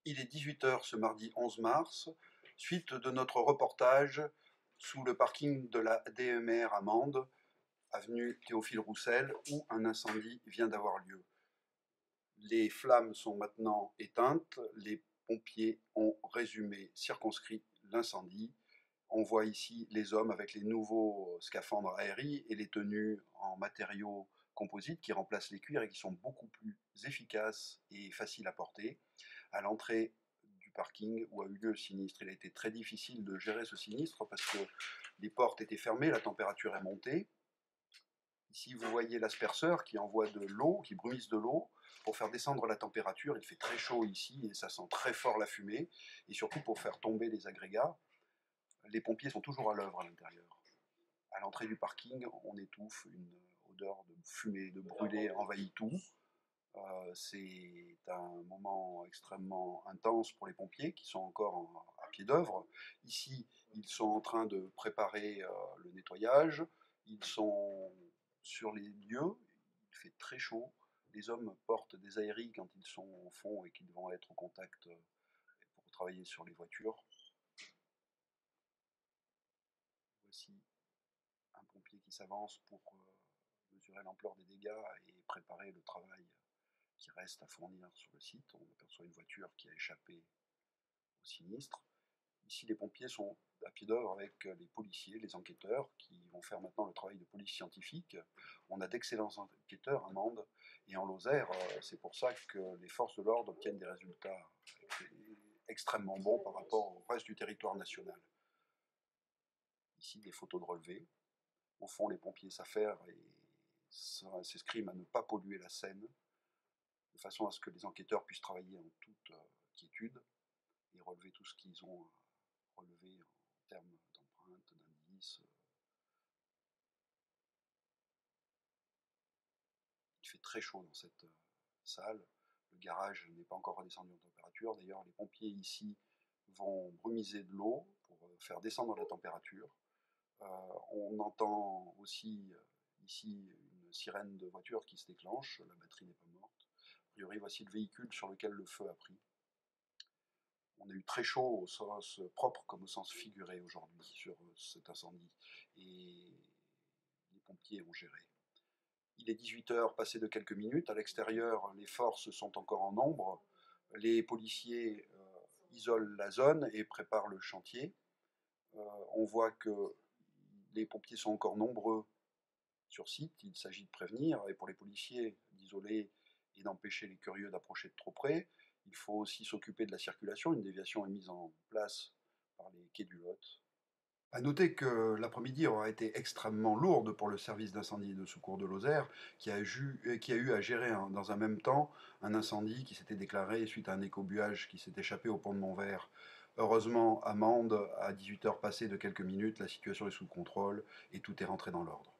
Il est 18 h ce mardi 11 mars, suite de notre reportage sous le parking de la DMR à Mende, avenue Théophile Roussel, où un incendie vient d'avoir lieu. Les flammes sont maintenant éteintes, les pompiers ont résumé, circonscrit l'incendie. On voit ici les hommes avec les nouveaux scaphandres aéris et les tenues en matériaux composites qui remplacent les cuirs et qui sont beaucoup plus efficaces et faciles à porter. À l'entrée du parking où a eu lieu le sinistre, il a été très difficile de gérer ce sinistre parce que les portes étaient fermées, la température est montée. Ici, vous voyez l'asperceur qui envoie de l'eau, qui brumise de l'eau pour faire descendre la température. Il fait très chaud ici et ça sent très fort la fumée. Et surtout pour faire tomber les agrégats. Les pompiers sont toujours à l'œuvre à l'intérieur. À l'entrée du parking, on étouffe, une odeur de fumée, de brûlé envahit tout. C'est un moment extrêmement intense pour les pompiers qui sont encore à pied d'œuvre. Ici, ils sont en train de préparer le nettoyage. Ils sont sur les lieux. Il fait très chaud. Les hommes portent des aéris quand ils sont au fond et qu'ils vont être au contact pour travailler sur les voitures. Voici un pompier qui s'avance pour mesurer l'ampleur des dégâts et préparer le travail qui reste à fournir sur le site. On aperçoit une voiture qui a échappé au sinistre. Ici, les pompiers sont à pied d'œuvre avec les policiers, les enquêteurs, qui vont faire maintenant le travail de police scientifique. On a d'excellents enquêteurs à Mende et en Lozère. C'est pour ça que les forces de l'ordre obtiennent des résultats extrêmement bons par rapport au reste du territoire national. Ici, des photos de relevé. Au fond, les pompiers s'affairent et s'escriment à ne pas polluer la Seine, de façon à ce que les enquêteurs puissent travailler en toute quiétude et relever tout ce qu'ils ont relevé en termes d'empreintes, d'indices. Il fait très chaud dans cette salle. Le garage n'est pas encore redescendu en température. D'ailleurs, les pompiers ici vont brumiser de l'eau pour faire descendre la température. On entend aussi ici une sirène de voiture qui se déclenche. La batterie n'est pas morte. A priori, voici le véhicule sur lequel le feu a pris. On a eu très chaud au sens propre comme au sens figuré aujourd'hui sur cet incendie. Et les pompiers ont géré. Il est 18 h passé de quelques minutes. À l'extérieur, les forces sont encore en nombre. Les policiers isolent la zone et préparent le chantier. On voit que les pompiers sont encore nombreux sur site. Il s'agit de prévenir et pour les policiers d'isoler et d'empêcher les curieux d'approcher de trop près. Il faut aussi s'occuper de la circulation. Une déviation est mise en place par les quais du Lot. A noter que l'après-midi aura été extrêmement lourde pour le service d'incendie et de secours de Lozère, qui a eu à gérer dans un même temps un incendie qui s'était déclaré suite à un écobuage qui s'est échappé au pont de Montvert. Heureusement, à Mende, à 18 h passées de quelques minutes, la situation est sous contrôle et tout est rentré dans l'ordre.